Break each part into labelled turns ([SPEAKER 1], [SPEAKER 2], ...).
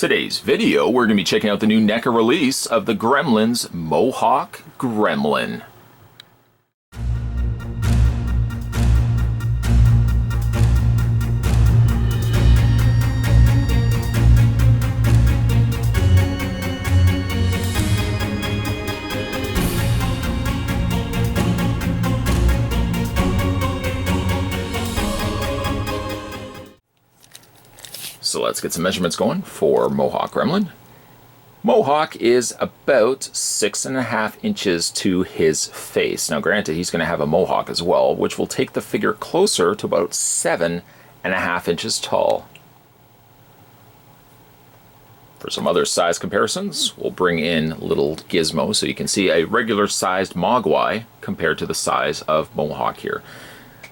[SPEAKER 1] Today's video, we're going to be checking out the new NECA release of the Gremlins Mohawk Gremlin. So let's get some measurements going for Mohawk Gremlin. Mohawk is about 6.5 inches to his face. Now granted, he's going to have a mohawk as well, which will take the figure closer to about 7.5 inches tall. For some other size comparisons, we'll bring in little gizmo so you can see a regular sized Mogwai compared to the size of Mohawk here.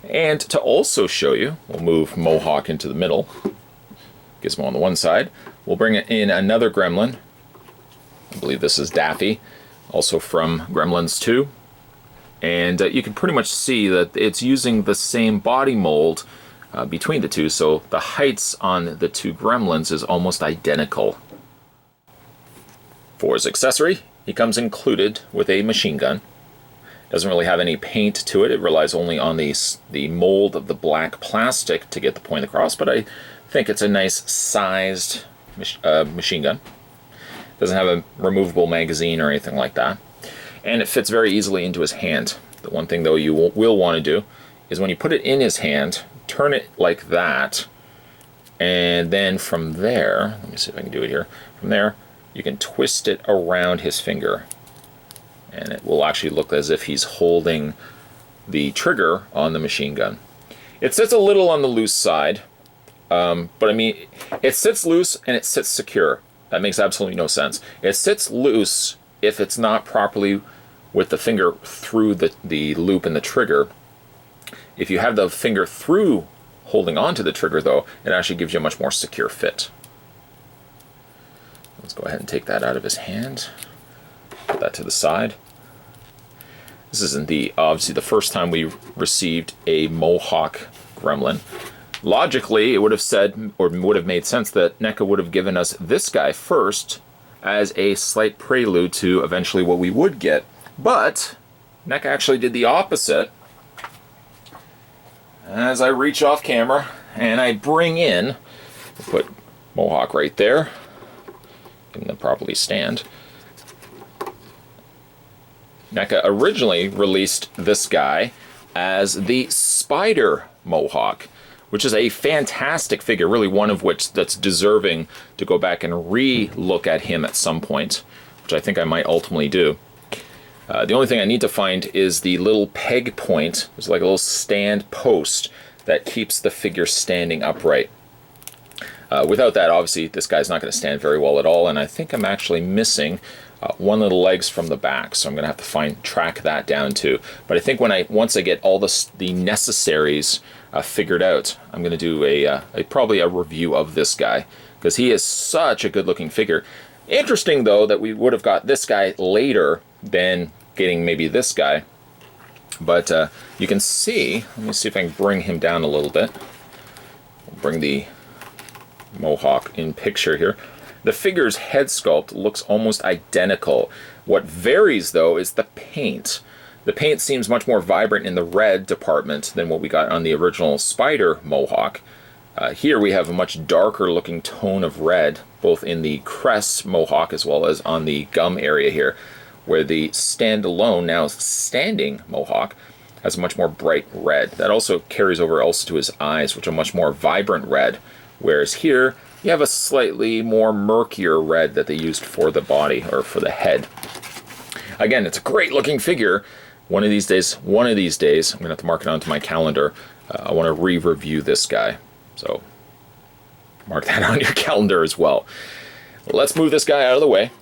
[SPEAKER 1] And to also show you, we'll move Mohawk into the middle. Gizmo on the one side. We'll bring in another Gremlin. I believe this is Daffy, also from Gremlins 2. And you can pretty much see that it's using the same body mold between the two, so the heights on the two Gremlins is almost identical. For his accessory, he comes included with a machine gun. Doesn't really have any paint to it. It relies only on the mold of the black plastic to get the point across, but I think it's a nice sized machine gun. Doesn't have a removable magazine or anything like that. And it fits very easily into his hand. The one thing though you will want to do is when you put it in his hand, turn it like that, and then from there, let me see if I can do it here, from there you can twist it around his finger and it will actually look as if he's holding the trigger on the machine gun. It sits a little on the loose side. But I mean, it sits loose and it sits secure. That makes absolutely no sense. It sits loose if it's not properly with the finger through the loop and the trigger. If you have the finger through holding onto the trigger though, it actually gives you a much more secure fit. Let's go ahead and take that out of his hand. Put that to the side. This isn't obviously the first time we received a Mohawk Gremlin. Logically, it would have said, or would have made sense that NECA would have given us this guy first as a slight prelude to eventually what we would get. But NECA actually did the opposite. As I reach off camera and I bring in, we'll put Mohawk right there, get him to properly stand. NECA originally released this guy as the Spider Mohawk, which is a fantastic figure, really one of which that's deserving to go back and re-look at him at some point, which I think I might ultimately do. The only thing I need to find is the little peg point. There's like a little stand post that keeps the figure standing upright. Without that, obviously, this guy's not going to stand very well at all, and I think I'm actually missing one of the legs from the back, so I'm going to have to track that down too. But I think once I get all the necessaries figured out, I'm going to do probably a review of this guy, because he is such a good looking figure. Interesting though that we would have got this guy later than getting maybe this guy, but you can see, let me see if I can bring him down a little bit. I'll bring the Mohawk in picture here. The figure's head sculpt looks almost identical. What varies though is the paint. The paint seems much more vibrant in the red department than what we got on the original Spider Mohawk. Here we have a much darker looking tone of red, both in the crest Mohawk as well as on the gum area here, where the standalone, now standing Mohawk, has a much more bright red. That also carries over also to his eyes, which are much more vibrant red, whereas here you have a slightly more murkier red that they used for the body, or for the head. Again, it's a great looking figure. One of these days, I'm going to have to mark it onto my calendar. I want to re-review this guy. So mark that on your calendar as well. Let's move this guy out of the way.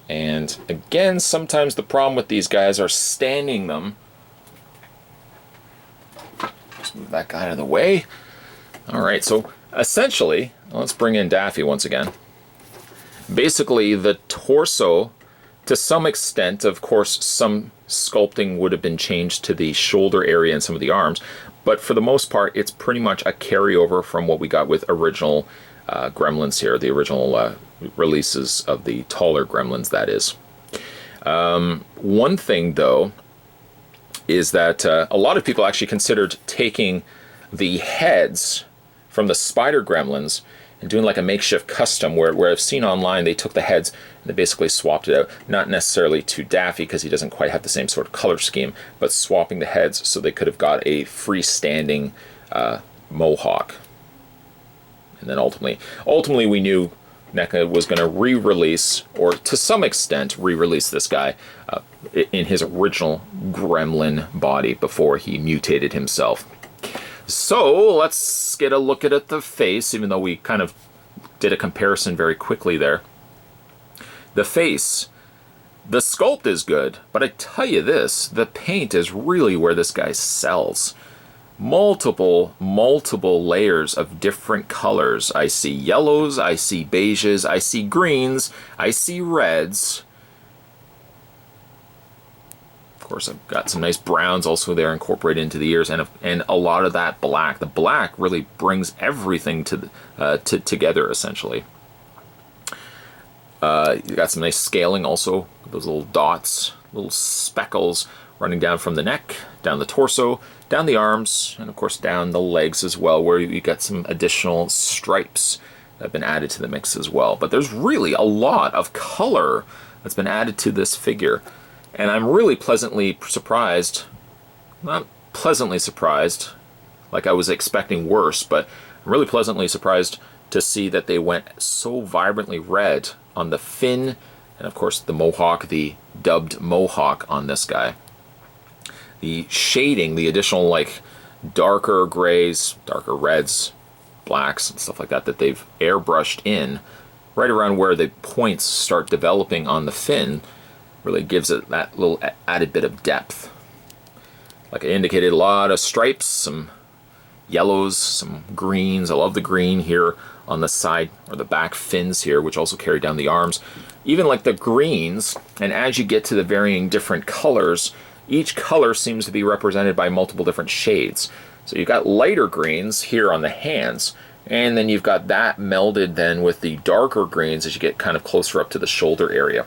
[SPEAKER 1] And again, sometimes the problem with these guys are standing them. Just move that guy out of the way. All right, so essentially, let's bring in Daffy once again. Basically, the torso, to some extent, of course, some sculpting would have been changed to the shoulder area and some of the arms, but for the most part, it's pretty much a carryover from what we got with original Gremlins here, the original releases of the taller Gremlins, that is. One thing, though, is that a lot of people actually considered taking the heads from the Spider Gremlins and doing like a makeshift custom where I've seen online they took the heads and they basically swapped it out, not necessarily to Daffy because he doesn't quite have the same sort of color scheme, but swapping the heads so they could have got a freestanding Mohawk. And then ultimately we knew NECA was going to re-release, or to some extent re-release this guy in his original gremlin body before he mutated himself. So let's get a look at the face, even though we kind of did a comparison very quickly there. The face, the sculpt is good, but I tell you this, the paint is really where this guy sells. Multiple layers of different colors. I see yellows, I see beiges, I see greens, I see reds. Of course, I've got some nice browns also there incorporated into the ears, and a lot of that black. The black really brings everything together, essentially. You got some nice scaling also, those little dots, little speckles running down from the neck, down the torso, down the arms, and of course down the legs as well, where you got some additional stripes that have been added to the mix as well. But there's really a lot of color that's been added to this figure, and I'm really pleasantly surprised, not pleasantly surprised, like I was expecting worse, but I'm really pleasantly surprised to see that they went so vibrantly red on the fin, and of course the Mohawk, the dubbed Mohawk on this guy. The shading, the additional like darker grays, darker reds, blacks, and stuff like that that they've airbrushed in right around where the points start developing on the fin really gives it that little added bit of depth. Like I indicated, a lot of stripes, some yellows, some greens. I love the green here on the side or the back fins here, which also carry down the arms. Even like the greens, and as you get to the varying different colors, each color seems to be represented by multiple different shades. So you've got lighter greens here on the hands, and then you've got that melded then with the darker greens as you get kind of closer up to the shoulder area.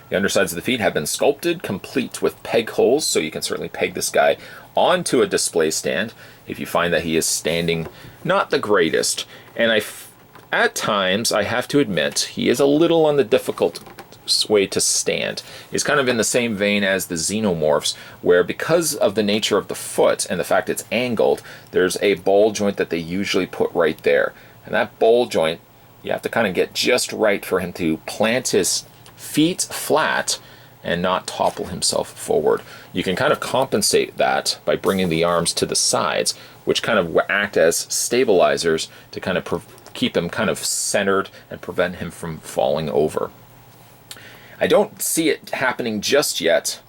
[SPEAKER 1] The undersides of the feet have been sculpted, complete with peg holes, so you can certainly peg this guy onto a display stand if you find that he is standing not the greatest. And at times, I have to admit, he is a little on the difficult way to stand. He's kind of in the same vein as the Xenomorphs, where because of the nature of the foot and the fact it's angled, there's a ball joint that they usually put right there. And that ball joint, you have to kind of get just right for him to plant his feet flat and not topple himself forward. You can kind of compensate that by bringing the arms to the sides, which kind of act as stabilizers to kind of keep him kind of centered and prevent him from falling over. I don't see it happening just yet,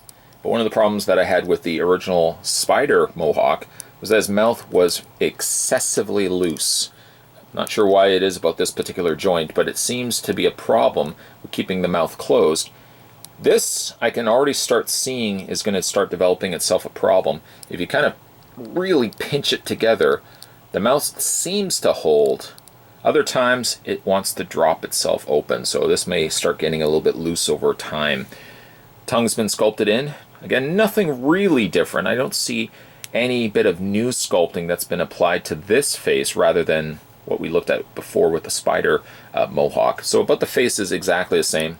[SPEAKER 1] but one of the problems that I had with the original Spider Mohawk was that his mouth was excessively loose. Not sure why it is about this particular joint, but it seems to be a problem with keeping the mouth closed. This, I can already start seeing, is going to start developing itself a problem. If you kind of really pinch it together, the mouth seems to hold. Other times, it wants to drop itself open, so this may start getting a little bit loose over time. Tongue's been sculpted in. Again, nothing really different. I don't see any bit of new sculpting that's been applied to this face rather than what we looked at before with the Spider Mohawk. So about the face is exactly the same.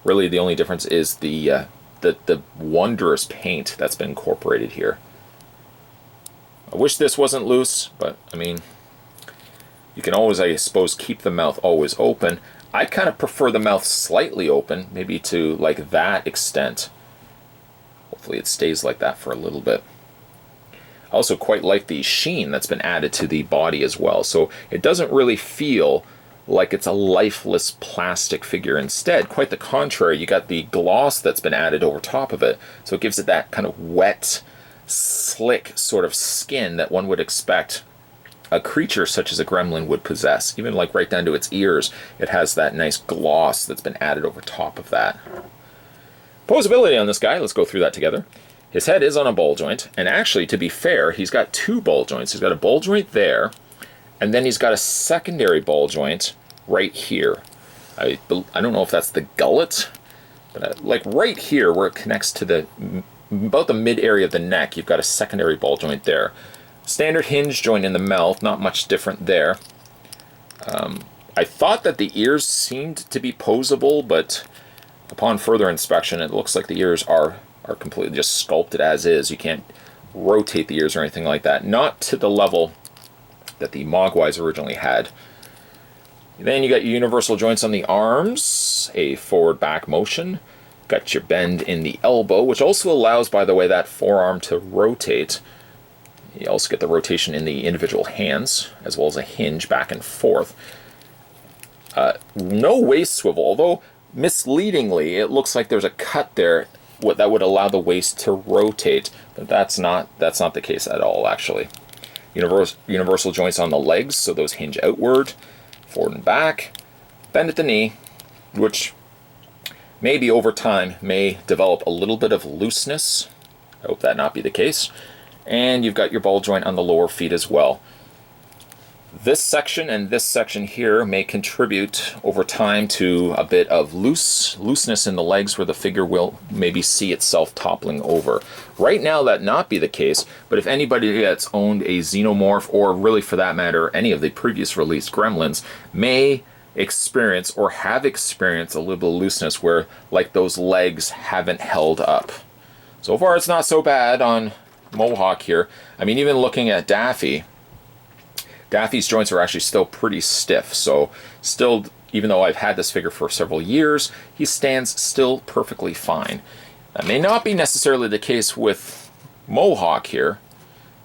[SPEAKER 1] Really, the only difference is the wondrous paint that's been incorporated here. I wish this wasn't loose, but I mean, you can always, I suppose, keep the mouth always open. I kind of prefer the mouth slightly open, maybe to like that extent. Hopefully it stays like that for a little bit. I also quite like the sheen that's been added to the body as well, so it doesn't really feel like it's a lifeless plastic figure. Instead, quite the contrary, you got the gloss that's been added over top of it, so it gives it that kind of wet, slick sort of skin that one would expect a creature such as a gremlin would possess. Even like right down to its ears, it has that nice gloss that's been added over top of that. Posability on this guy, let's go through that together. His head is on a ball joint, and actually, to be fair, he's got two ball joints. He's got a ball joint there, And then he's got a secondary ball joint right here. I don't know if that's the gullet, but like right here where it connects to about the mid area of the neck, you've got a secondary ball joint there. Standard hinge joint in the mouth, not much different there. I thought that the ears seemed to be posable, but upon further inspection, it looks like the ears are completely just sculpted as is. You can't rotate the ears or anything like that. Not to the level that the Mogwais originally had. Then you got your universal joints on the arms, a forward-back motion. Got your bend in the elbow, which also allows, by the way, that forearm to rotate. You also get the rotation in the individual hands, as well as a hinge back and forth. No waist swivel, although misleadingly, it looks like there's a cut there that would allow the waist to rotate, but that's not the case at all, actually. Universal joints on the legs, so those hinge outward, forward and back. Bend at the knee, which maybe over time may develop a little bit of looseness. I hope that not be the case. And you've got your ball joint on the lower feet as well. This section and this section here may contribute over time to a bit of looseness in the legs where the figure will maybe see itself toppling over. Right now that not be the case, but if anybody that's owned a Xenomorph, or really for that matter any of the previous released Gremlins, may experience or have experienced a little bit of looseness where like those legs haven't held up. So far it's not so bad on Mohawk here. I mean, even looking at Daffy's joints are actually still pretty stiff, so still, even though I've had this figure for several years, he stands still perfectly fine. That may not be necessarily the case with Mohawk here,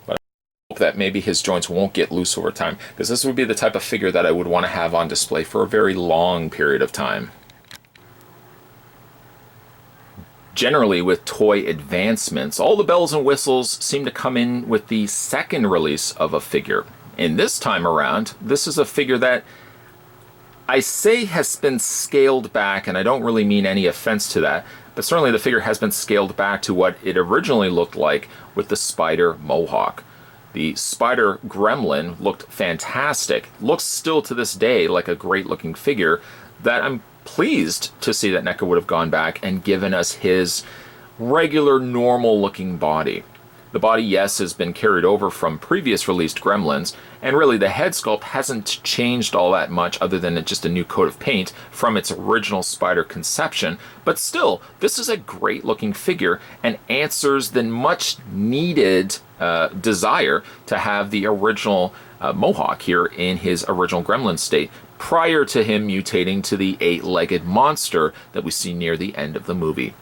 [SPEAKER 1] but I hope that maybe his joints won't get loose over time, because this would be the type of figure that I would want to have on display for a very long period of time. Generally, with toy advancements, all the bells and whistles seem to come in with the second release of a figure. And this time around, this is a figure that I say has been scaled back, and I don't really mean any offense to that, but certainly the figure has been scaled back to what it originally looked like with the Spider Mohawk. The Spider Gremlin looked fantastic, looks still to this day like a great looking figure that I'm pleased to see that NECA would have gone back and given us his regular normal looking body. The body, yes, has been carried over from previous released Gremlins, and really the head sculpt hasn't changed all that much other than just a new coat of paint from its original Spider conception, but still, this is a great looking figure and answers the much needed desire to have the original Mohawk here in his original Gremlin state prior to him mutating to the 8-legged monster that we see near the end of the movie.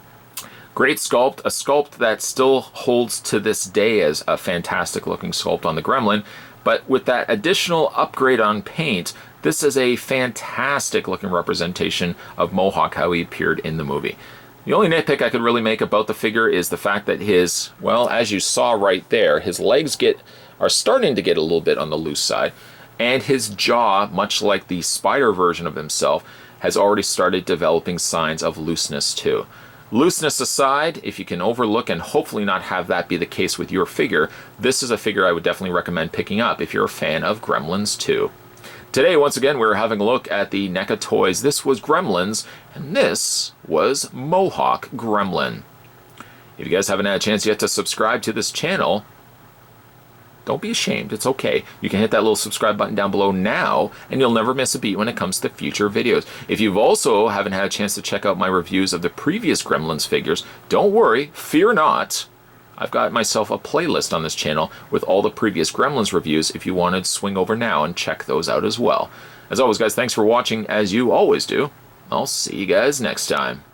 [SPEAKER 1] Great sculpt, a sculpt that still holds to this day as a fantastic looking sculpt on the Gremlin, but with that additional upgrade on paint, this is a fantastic looking representation of Mohawk, how he appeared in the movie. The only nitpick I could really make about the figure is the fact that his, well, as you saw right there, his legs are starting to get a little bit on the loose side, and his jaw, much like the Spider version of himself, has already started developing signs of looseness too. Looseness aside, if you can overlook and hopefully not have that be the case with your figure, this is a figure I would definitely recommend picking up if you're a fan of Gremlins 2. Today, once again, we're having a look at the NECA toys. This was Gremlins, and this was Mohawk Gremlin. If you guys haven't had a chance yet to subscribe to this channel, don't be ashamed, it's okay. You can hit that little subscribe button down below now, and you'll never miss a beat when it comes to future videos. If you've also haven't had a chance to check out my reviews of the previous Gremlins figures, don't worry, fear not. I've got myself a playlist on this channel with all the previous Gremlins reviews if you wanted to swing over now and check those out as well. As always, guys, thanks for watching, as you always do. I'll see you guys next time.